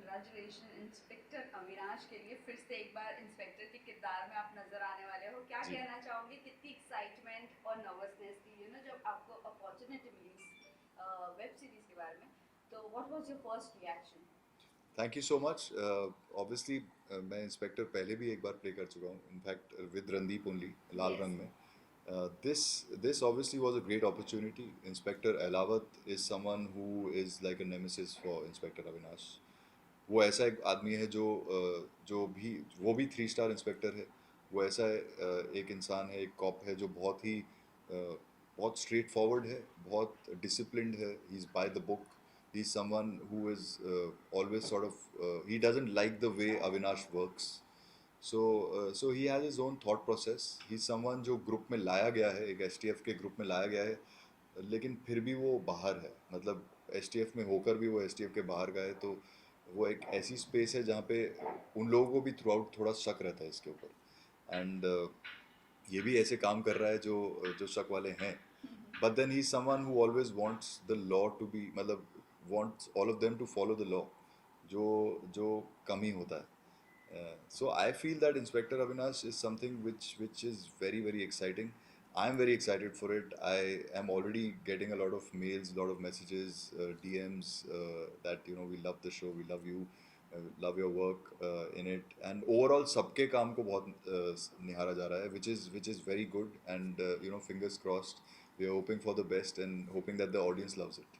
Congratulation inspector Avinash के लिए फिर से एक बार इंस्पेक्टर के किरदार में आप नजर आने वाले हो। क्या जी कहना चाहोगे, कितनी एक्साइटमेंट और नर्वसनेस थी जब आपको अपॉर्चुनिटी मिली वेब सीरीज के बारे में, तो what was your first reaction? Thank you so much obviously मैं इंस्पेक्टर पहले भी एक बार प्ले कर चुका हूँ in fact with Randeep only Lal yes. रंग में this this obviously was a great opportunity. Inspector Elawat is someone who is like a nemesis for Inspector Avinash. वो ऐसा एक आदमी है जो भी वो भी 3 स्टार इंस्पेक्टर है। वो ऐसा एक इंसान है, एक कॉप है जो बहुत स्ट्रेट फॉरवर्ड है, बहुत डिसिप्लिन्ड है। He is by the book. He is someone who is always sort of he doesn't like the way Avinash works. So he has his own thought process. He is someone जो group में लाया गया है, एक STF के group में लाया गया है, लेकिन फिर भी वो बाहर है। मतलब एसटीएफ में होकर भी वो एसटीएफ के बाहर का है। तो वो एक ऐसी स्पेस है जहाँ पे उन लोगों को भी थ्रू आउट थोड़ा शक रहता है इसके ऊपर। एंड ये भी ऐसे काम कर रहा है जो जो शक वाले हैं। But then he someone who always wants the law to be, मतलब wants all of them to follow the law, जो जो कम ही होता है। So I feel that Inspector Avinash is something which is very very exciting. I'm very excited for it. I am already getting a lot of mails, a lot of messages, DMs that we love the show, we love you, love your work in it, and overall सबके काम को बहुत निहारा जा रहा है, which is very good, and fingers crossed. We are hoping for the best and hoping that the audience loves it.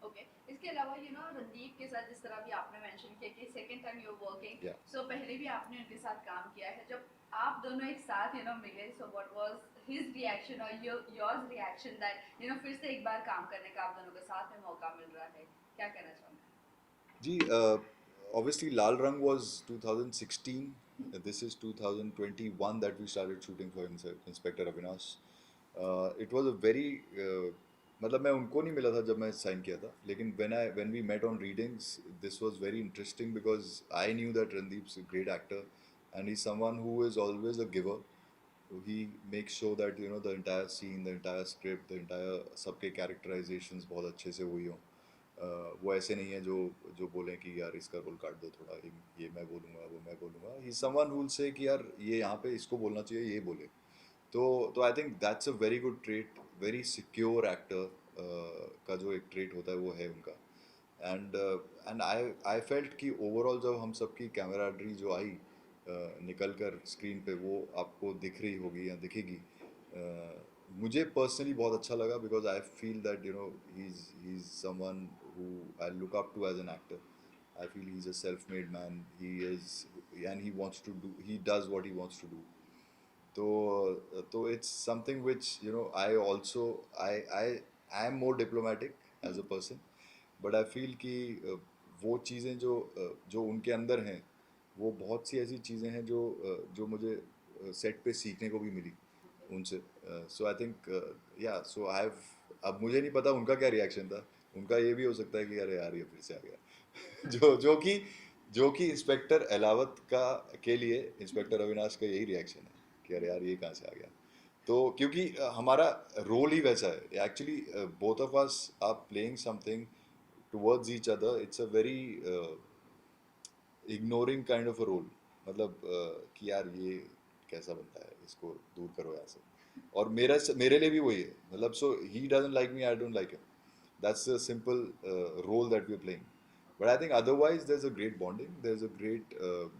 Okay, इसके अलावा रणदीप के साथ जिस तरह भी आपने मेंशन किया कि second time you are working, Yeah. So पहले भी आपने उनके साथ काम किया है। जब आप दोनों एक साथ मिले, so what was his reaction और योर्स रिएक्शन दैट फिर से एक बार काम करने का आप दोनों के साथ में मौका मिल रहा है, क्या कहना चाहोगे? जी obviously Lal Rang was 2016. This is 2021 that we started shooting for Inspector Avinash. It was a very मतलब मैं उनको नहीं मिला था जब मैं साइन किया था, लेकिन when we met on readings, this was very interesting because I knew that Randeep's a great actor and he's someone who is always a giver. He makes sure that the entire scene, the entire script, the entire सबके characterizations बहुत अच्छे से हुई हों। वो ऐसे नहीं है जो जो बोलें कि यार इसका रोल काट दो थोड़ा, ये मैं बोलूँगा, वो मैं बोलूँगा। ही समवन हु विल से कि यार ये यहाँ पे इसको बोलना चाहिए, ये बोले। तो I think that's a very good trait. Very secure actor का जो एक ट्रेट होता है वो है उनका। एंड आई फेल्ट कि ओवरऑल जब हम सबकी कैमराड्री जो आई निकल कर स्क्रीन पे, वो आपको दिख रही होगी या दिखेगी। मुझे पर्सनली बहुत अच्छा लगा because I feel that he is someone who I look up to as an actor. I feel he's a self-made man. He is, and he wants to do. He does what he wants to do. So it's something which I also I am more diplomatic as a person, but I feel कि वो चीज़ें जो उनके अंदर हैं, वो बहुत सी ऐसी चीज़ें हैं जो मुझे सेट पे सीखने को भी मिली उनसे। सो आई थिंक या सो आई हैव। अब मुझे नहीं पता उनका क्या रिएक्शन था। उनका ये भी हो सकता है कि अरे यार ये फिर से आ गया। जो कि इंस्पेक्टर एलावत का के लिए इंस्पेक्टर अविनाश का यही रिएक्शन है कि अरे यार ये कहाँ से आ गया। तो क्योंकि हमारा रोल ही वैसा है actually. Both of us are playing something towards each other. It's a very ignoring kind of a role. मतलब कि यार ये कैसा बनता है, इसको दूर करो यहाँ से। और मेरे लिए भी वही है। मतलब so he doesn't like me, I don't like him. That's a simple role that we're playing. But I think otherwise there's a great bonding. There's a great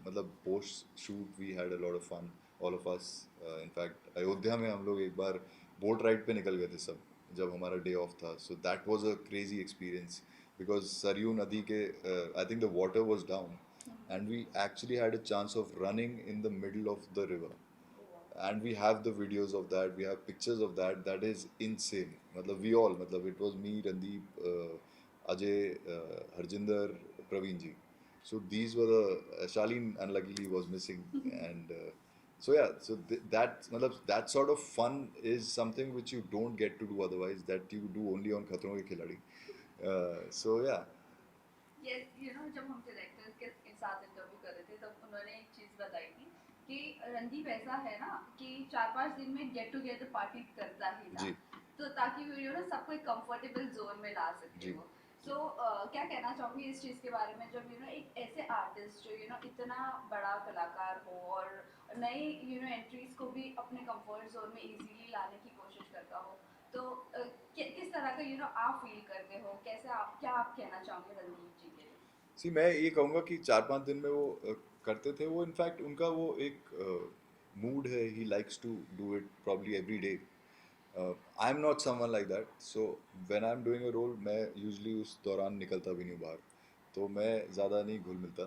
मतलब post shoot we had a lot of fun, all of us. In fact Ayodhya में हम लोग एक बार boat ride पे निकल गए थे सब, जब हमारा डे ऑफ था. So that was a crazy experience because Saryu नदी के I think the water was down and we actually had a chance of running in the middle of the river. And we have the videos of that, we have pictures of that. That is insane. मतलब we all, मतलब it was me, Randeep, Ajay, Harjinder, Praveen ji. So these were the Shaleen unluckily was missing. And so yeah, so that मतलब that sort of fun is something which you don't get to do otherwise, that you do only on Khatron Ke Khiladi. So yeah. Yes, जब हम directors के साथ interview कर रहे थे तब उन्होंने एक चीज़ बताई थी कि रणदीप ऐसा है ना कि 4-5 दिन में गेट टुगेदर पार्टी करता ही था, जी तो ताकि वो सबको एक कंफर्टेबल जोन में ला सके जी वो। सो क्या कहना चाहूँगी इस चीज़ के बारे में, जब एक ऐसे आर्टिस्ट जो इतना बड़ा कलाकार हो और नई एंट्रीज को भी अपने कंफर्ट जोन में इजीली लाने की कोशिश करता हो, तो किस तरह का आप फील करते हो, कैसे आप क्या आप कहना चाहोगे रणदीप जी के लिए? सी मैं ये कहूँगा कि 4-5 दिन में वो करते थे वो, इनफैक्ट उनका वो एक मूड है, he likes to do it probably every day. I am not someone like that, so when I am doing a role मैं यूजली उस दौरान निकलता भी नहीं बाहर, तो मैं ज़्यादा नहीं घुल मिलता.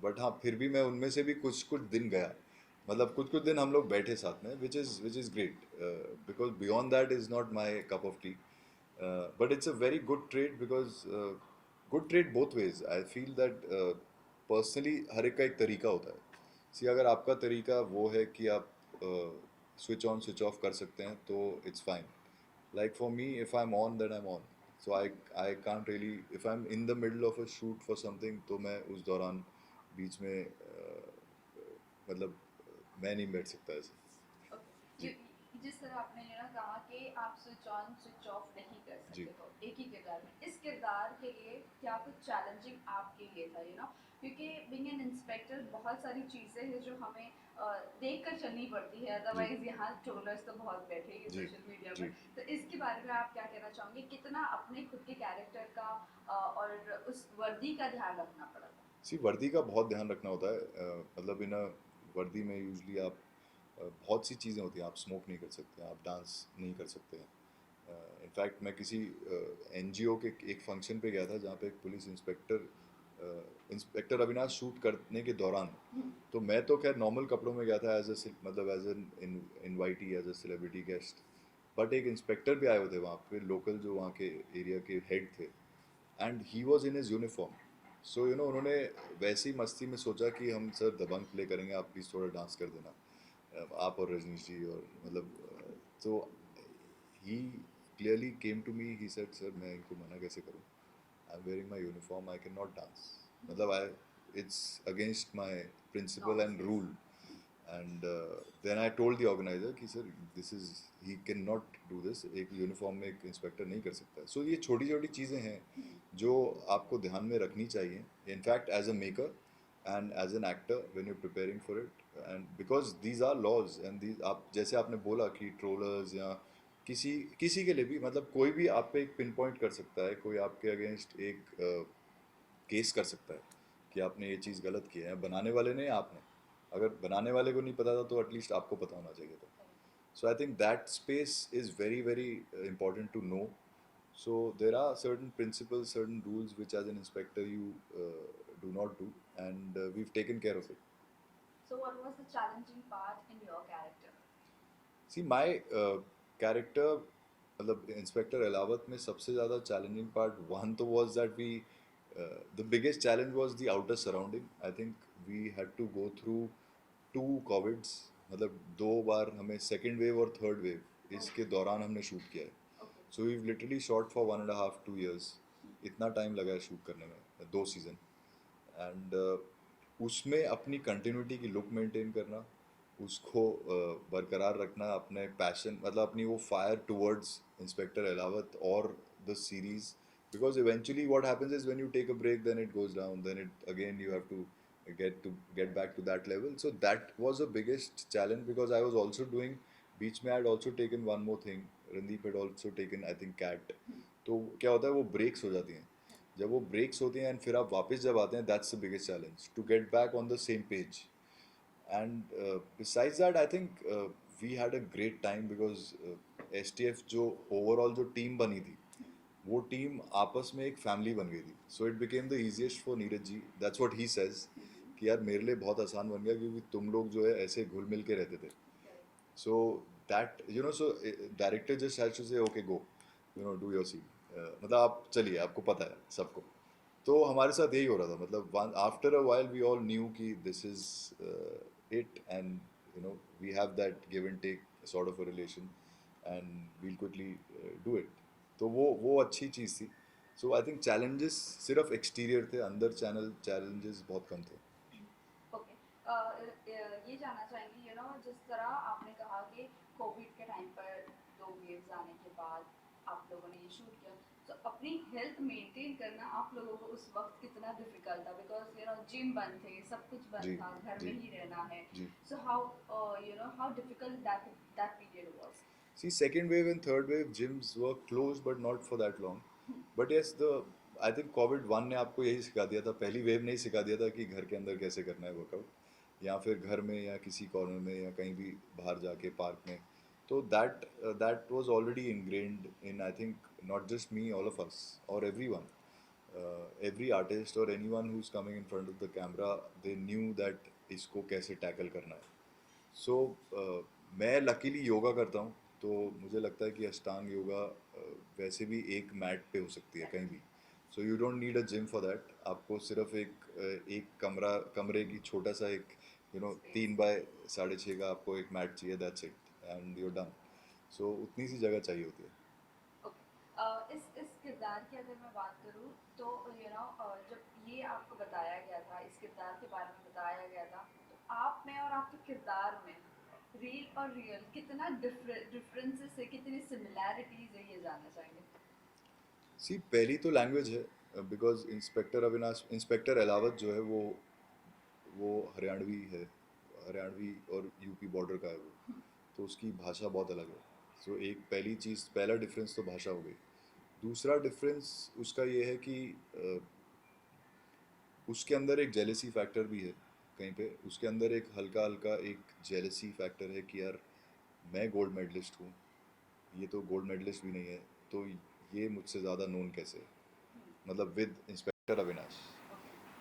बट हाँ, फिर भी मैं उनमें से भी कुछ कुछ दिन गया, मतलब कुछ कुछ दिन हम लोग बैठे साथ में, which is great, because beyond that is not my cup of T. But it's a very good trade because good trade both ways. I feel that personally हर एक का एक तरीका होता है. सी अगर आपका तरीका वो है कि आप स्विच ऑन स्विच ऑफ कर सकते हैं तो it's fine. Like for me, if I'm on, then I'm on. So I can't really, if I'm in the middle of a shoot for something, तो मैं उस दौरान बीच में मतलब मैं नहीं बैठ सकता ऐसे. जी. जिस तरह आपने कहा कि आप स्विच ऑन स्विच ऑफ नहीं कर जी. सकते हो एक ही किरदार में, इस किरदार के लिए क्या कुछ चैलेंजिंग आपके लिए था? क्योंकि बीइंग एन इंस्पेक्टर बहुत सारी चीज़ें हैं जो हमें देख कर चलनी पड़ती है, जी. अदरवाइज यहाँ ट्रोलर्स तो बहुत बैठेंगे जी. सोशल मीडिया जी. पर. तो इसके बारे में आप क्या कहना चाहोगे, कितना अपने खुद के कैरेक्टर का और उस वर्दी का ध्यान रखना पड़ा था? सी वर्दी का बहुत ध्यान रखना होता है. मतलब इन वर्दी में यूजली आप बहुत सी चीज़ें होती हैं. आप स्मोक नहीं कर सकते, आप डांस नहीं कर सकते हैं. इनफैक्ट मैं किसी एनजीओ के एक फंक्शन पे गया था जहाँ पे एक पुलिस इंस्पेक्टर अविनाश शूट करने के दौरान, तो मैं तो खैर नॉर्मल कपड़ों में गया था एज ए, मतलब as an invitee, as a celebrity guest. But एक इंस्पेक्टर भी आए हुए थे वहाँ पे, लोकल जो वहाँ के एरिया के हेड थे, and he was in his uniform. So उन्होंने वैसी मस्ती में सोचा कि हम सर दबंग प्ले करेंगे, आप प्लीज़ थोड़ा डांस कर देना, आप और रजनीश जी, और मतलब तो he clearly came to me, he said sir मैं इनको मना कैसे करूँ, I am wearing my uniform, I can not dance, मतलब I, it's against my principle and norms. Rule. And then I told the organizer कि sir this is, he cannot do this, एक uniform में एक inspector नहीं कर सकता. सो ये छोटी छोटी चीज़ें हैं जो आपको ध्यान में रखनी चाहिए, in fact as a maker and as an actor when you preparing for it. And because these are laws and these, आप जैसे आपने बोला कि ट्रोलर्स या किसी किसी के लिए भी, मतलब कोई भी आप पे एक पिन पॉइंट कर सकता है, कोई आपके अगेंस्ट एक केस कर सकता है कि आपने ये चीज़ गलत की है, बनाने वाले ने, आपने, अगर बनाने वाले को नहीं पता था तो एटलीस्ट आपको पता होना चाहिए था. So I think that space is very very important to know. So there are certain principles, certain rules which as an inspector you do not do, and we've taken care of it. So what was the challenging part in your character? See my character, मतलब inspector Ahlawat में सबसे ज़्यादा challenging part one तो was that we, the biggest challenge was the outer surrounding. I think we had to go through 2 Covids, मतलब 2 बार हमें second wave और third wave इसके दौरान हमने शूट किया है. Okay. So we literally shot for 1.5-2 years. इतना टाइम लगा है शूट करने में, 2 सीज़न. एंड उसमें अपनी कंटिन्यूटी की लुक मेंटेन करना, उसको बरकरार रखना, अपने पैशन, मतलब अपनी वो फायर टुवर्ड्स इंस्पेक्टर एलावत और the series. Because eventually what happens is when you take a break then it goes down, then it again you have to get back to that level. So that was the biggest challenge because I was also doing, बीच में I had also taken one more thing. Randeep had also taken I think cat. तो क्या होता है, वो breaks हो जाती हैं. जब वो ब्रेक्स होती हैं एंड फिर आप वापस जब आते हैं, that's the biggest challenge to get back on the same page. And besides that, I think we had a great time because STF जो overall जो टीम बनी थी, वो टीम आपस में एक फैमिली बन गई थी. So it became the easiest for Neeraj ji, that's what he says, कि यार मेरे लिए बहुत आसान बन गया क्योंकि तुम लोग जो है ऐसे घुल मिल के रहते थे. So that so director just has to say okay go, do your scene, मतलब आप चलिए, आपको पता है सबको. तो हमारे साथ यही हो रहा था, मतलब after a while we all knew कि this is it, and we have that give and take sort of a relation, and we'll quickly do it. तो वो अच्छी चीज़ थी. सो आई थिंक चैलेंजेस सिर्फ एक्सटीरियर थे, अंदर चैलेंजेस बहुत कम थे. ओके. ये जानना चाहेंगे जिस तरह आपने कहा कि कोविड के टाइम पर 2 वेव्स आने के बाद आप लोगों ने ये शूट किया, तो अपनी हेल्थ मेंटेन करना आप लोगों को उस वक्त कितना डिफिकल्ट था, बिकॉज जिम बंद थे, सब कुछ जी बंद था, घर जी में ही रहना है. जी. So how difficult that period was. See, second wave and third wave gyms were closed, but not for that long. But yes, the I think COVID one ने आपको यही सिखा दिया था. पहली वेव ने ही सिखा दिया था कि घर के अंदर कैसे करना है वर्कआउट, या फिर घर में या किसी कॉर्नर में या कहीं भी बाहर जाके पार्क में. तो that was already ingrained in, I think, not just me, all of us or everyone, every artist or anyone who's coming in front of the camera, they knew that इसको कैसे टैकल करना है. सो मैं luckily yoga करता हूँ, तो मुझे लगता है कि अष्टांग योगा वैसे भी एक मैट पे हो सकती है कहीं भी. So you don't need a gym for that. आपको सिर्फ एक कमरे की छोटा सा एक 3 बाय 6.5 का आपको एक मैट चाहिए, that's it, and you're done. So उतनी सी जगह चाहिए होती है. ओके. इस किरदार की अगर मैं बात करूँ तो जब ये आपको बताया गया था, इस किरदार के बारे में बताया गया था, तो आप में और आपके किरदार में रियल और रियल कितना डिफरेंसेस है, कितनी सिमिलैरिटीज है, ये जानना चाहेंगे. सी, पहली तो लैंग्वेज है, बिकॉज इंस्पेक्टर अलावत जो है वो हरियाणवी है, हरियाणवी और यूपी बॉर्डर का है वो. तो उसकी भाषा बहुत अलग है. सो एक पहली चीज़, पहला डिफरेंस तो भाषा हो गई. दूसरा डिफरेंस उसका ये है कि उसके अंदर एक जेलेसी फैक्टर भी है. कहीं पे उसके अंदर एक हल्का हल्का एक जेलेसी फैक्टर है कि यार, मैं गोल्ड मेडलिस्ट हूँ, ये तो गोल्ड मेडलिस्ट भी नहीं है, तो ये मुझसे ज़्यादा नोन कैसे है? मतलब with inspector Avinash.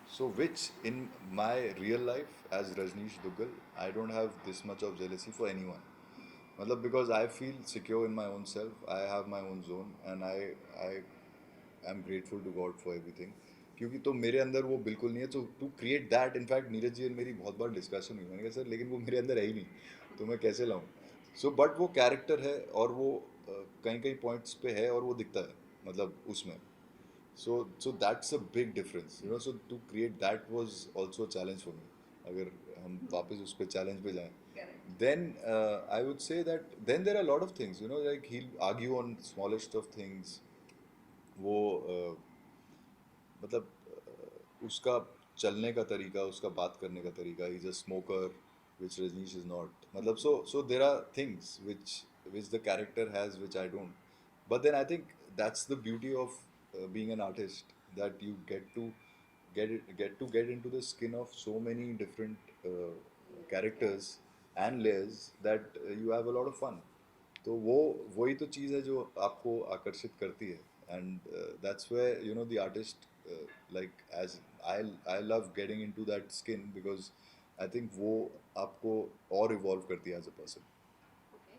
So, which in my real life as Rajneesh Duggal, I don't have this much of jealousy for anyone. मतलब because I feel secure in my own self, I have my own zone, and I am grateful to God for everything. क्योंकि तो मेरे अंदर वो बिल्कुल नहीं है. तो to create that, in fact Neeraj ji और मेरी बहुत बार डिस्कशन हुई. मैंने कहा सर, लेकिन वो मेरे अंदर है ही नहीं, तो मैं कैसे लाऊं? सो बट वो कैरेक्टर है, और वो कहीं कहीं पॉइंट्स पे है, और वो दिखता है मतलब उसमें. So that's a big difference, so to create that was also a challenge for me. अगर हम वापस उस पे चैलेंज पे जाएं, correct. then I would say that then there are a lot of things, like he'll argue on smallest of things. वो मतलब उसका चलने का तरीका, उसका बात करने का तरीका, he is a smoker, which Rajneesh is not. मतलब so there are things which the character has which I don't. But then I think that's the beauty of being an artist, that you get into the skin of so many different characters and layers, that you have a lot of fun. तो वही तो चीज़ है जो आपको आकर्षित करती है. And that's way the artist, like as I love getting into that skin, because I think वो आपको और इवॉल्व करती है as a person. Okay.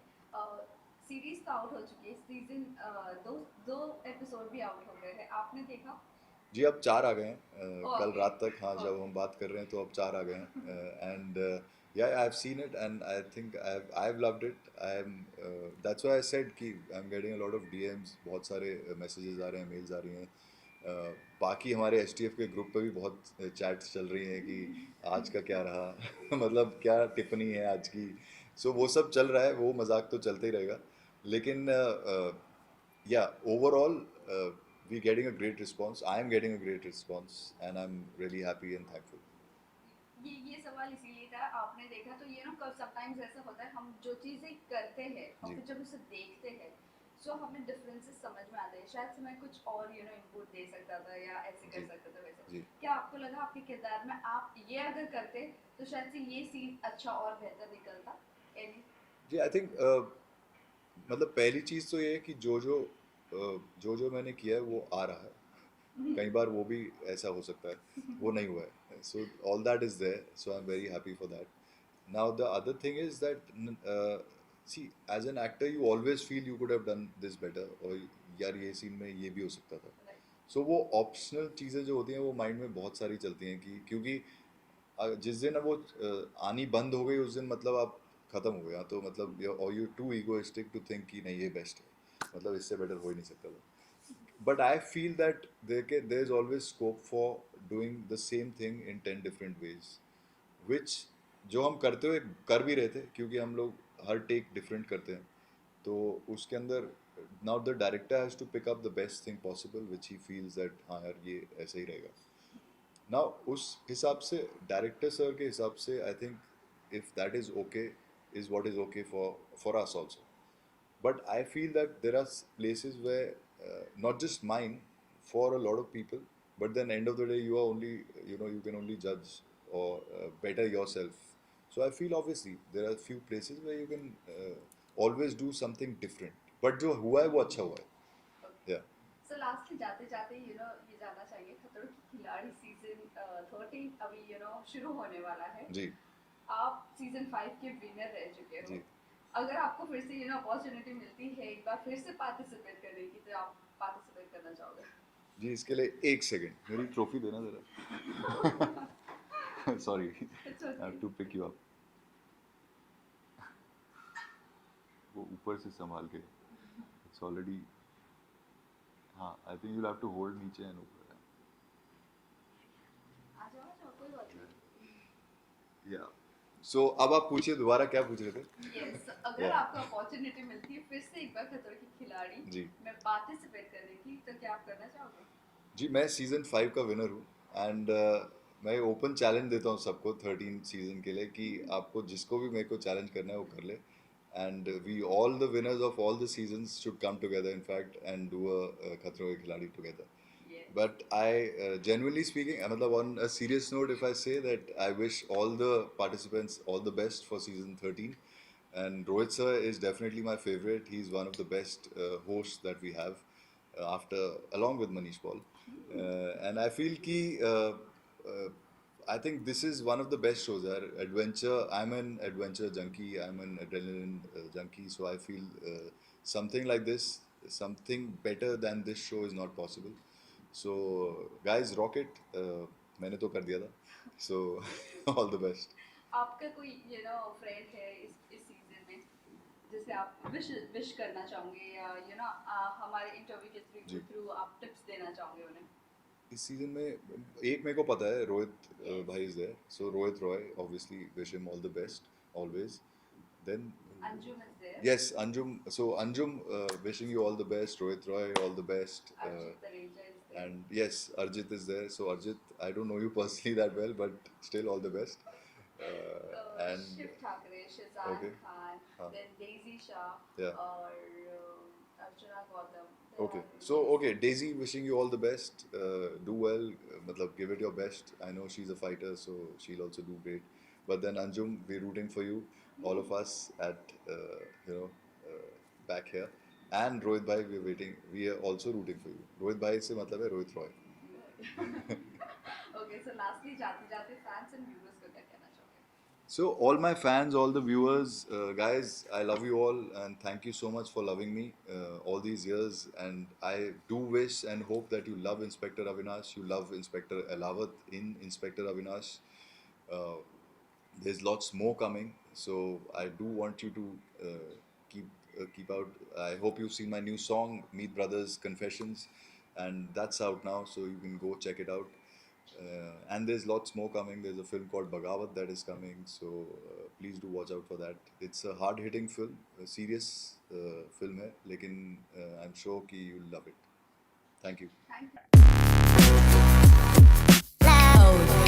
Series तो आउट हो चुकी है, सीजन दो दो एपिसोड भी आउट हो गए हैं, आपने देखा? जी, अब 4 आ गए हैं. कल ओके. रात तक, हाँ, जब ओके. हम बात कर रहे हैं तो अब 4 आ गए हैं. And yeah, I've seen it, and I think I've loved it. That's why I said कि I'm getting a lot of DMs, बहुत सारे messages आ रहे हैं, mails आ रही हैं. बाकी हमारे STF के ग्रुप पे भी बहुत चैट्स चल रही हैं कि आज का क्या रहा, मतलब क्या टिप्पणी है आज की. सो वो सब चल रहा है, वो मजाक तो चलते ही रहेगा. लेकिन yeah, overall, we're getting a great response. I am getting a great response, and I'm really happy and thankful. ये सवाल इसीलिए था, आपने देखा तो कब समटाइम्स ऐसा होता है, हम जो चीज़ें करते हैं और जी फिर जब उसे देखते हैं, सो हमें डिफरेंसेस समझ में आते हैं. शायद से मैं कुछ और इनपुट दे सकता था, या ऐसे कर जी सकता था, वैसे. जी क्या आपको लगा आपके किरदार में आप ये अगर करते तो शायद से ये सीन अच्छा और बेहतर निकलता? एनी? जी. आई थिंक मतलब पहली चीज़ तो ये है कि जो मैंने किया है वो आ रहा है. कई बार वो भी ऐसा हो सकता है, वो नहीं हुआ है. So all that is there, so I am very happy for that. Now the other thing is that, see, as an actor you always feel you could have done this better, और यार ये scene में ये भी हो सकता था. सो वो ऑप्शनल चीज़ें जो होती हैं वो माइंड में बहुत सारी चलती हैं, कि क्योंकि जिस दिन वो आनी बंद हो गई, उस दिन मतलब आप ख़त्म हो गया. तो मतलब और you too egoistic to think कि नहीं ये बेस्ट है, मतलब इससे बेटर हो ही नहीं सकता था. But I feel that there is always scope for doing the same thing in 10 different ways, which जो हम करते हुए कर भी रहे थे, क्योंकि हम लोग हर टेक डिफरेंट करते हैं. तो उसके अंदर now the director has to pick up the best thing possible which he feels that हाँ यार ये ऐसे ही रहेगा. नाउ उस हिसाब से डायरेक्टर सर के हिसाब से I think if that is okay is what is okay for us also. But I feel that there are places where not just mine, for a lot of people, but then end of the day you are only, you can only judge or better yourself. So I feel obviously there are few places where you can always do something different, but जो हुआ है वो अच्छा हुआ है. Okay. Yeah. So lastly जाते जाते ये जानना चाहिए खतरों के खिलाड़ी सीजन 13 अभी शुरू होने वाला है. जी. आप सीजन 5 के विनर रह चुके हो. जी. अगर आपको फिर से अपॉर्चुनिटी मिलती है एक बार फिर से पार्टिसिपेट करने की तो आप पार्टिसिपेट करना चाहोगे? जी इसके लिए एक सेकंड मेरी ट्रॉफी देना जरा. Sorry I have to pick you up. वो ऊपर से संभाल के इट्स ऑलरेडी. हाँ I think you have to hold नीचे एंड ऊपर. आ जाओ कोई बात नहीं. या सो अब आप पूछिए दोबारा क्या पूछ रहे थे. यस अगर Yeah. आपको अपॉर्चुनिटी मिलती है फिर से एक बार खतरों के खिलाड़ी जी. में पार्टिसिपेट करने की तो क्या आप करना चाहोगे? जी मैं सीज़न 5 का विनर हूँ एंड मैं ओपन चैलेंज देता हूँ सबको 13 सीज़न के लिए कि आपको जिसको भी मेरे को चैलेंज करना है वो कर ले. And we all the winners of all the seasons should come together in fact and do a Khatron Ke Khiladi together. Yes. But I, genuinely speaking, मतलब on a serious note, if I say that I wish all the participants all the best for season 13, and Rohit sir is definitely my favorite. He's one of the best hosts that we have along with Manish Paul, and I feel कि uh, I think this is one of the best shows. Adventure. I'm an adventure junkie. I'm an adrenaline junkie. So I feel something like this, something better than this show is not possible. So guys, rock it. मैंने तो कर दिया था. So all the best. आपका कोई friend है इस season में जिसे आप विश करना चाहोगे या हमारे इंटरव्यू के जी. थ्रू आप टिप्स देना चाहोगे उन्हें? इस सीजन में एक मेरे को पता है रोहित भाई is there. So Rohit Roy obviously wish him all the best always. Then Anjum is there. yes, Anjum. So Anjum, wishing you all the best. Rohit Roy, all the best. Arjit Tareja is there. And yes, Arjit is there. So Arjit, I don't know you personally that well, but still all the best. And Shiv Thakare, Shizaan Okay. Khan, हाँ. then Daisy Shah Yeah. और अर्चना Gautam. Okay, so okay, Daisy, wishing you all the best. Do well, matlab, give it your best. I know she's a fighter, so she'll also do great. But then Anjum, we're rooting for you, all of us at back here. And Rohit bhai, we're waiting. We are also rooting for you. Rohit bhai से मतलब है Rohit Roy. Okay, so lastly जाते जाते fans and viewers को क्या कहना चाहोगे? So all my fans, all the viewers, guys, I love you all and thank you so much for loving me all these years. And I do wish and hope that you love Inspector Avinash, you love Inspector Elawat in Inspector Avinash. There's lots more coming, so I do want you to keep out. I hope you've seen my new song, Meet Brothers Confessions, and that's out now, so you can go check it out. And there's lots more coming. There's a film called Bagavat that is coming, so please do watch out for that. It's a hard-hitting film, a serious film है, लेकिन I'm sure कि you'll love it. Thank you. Thank you. Loud.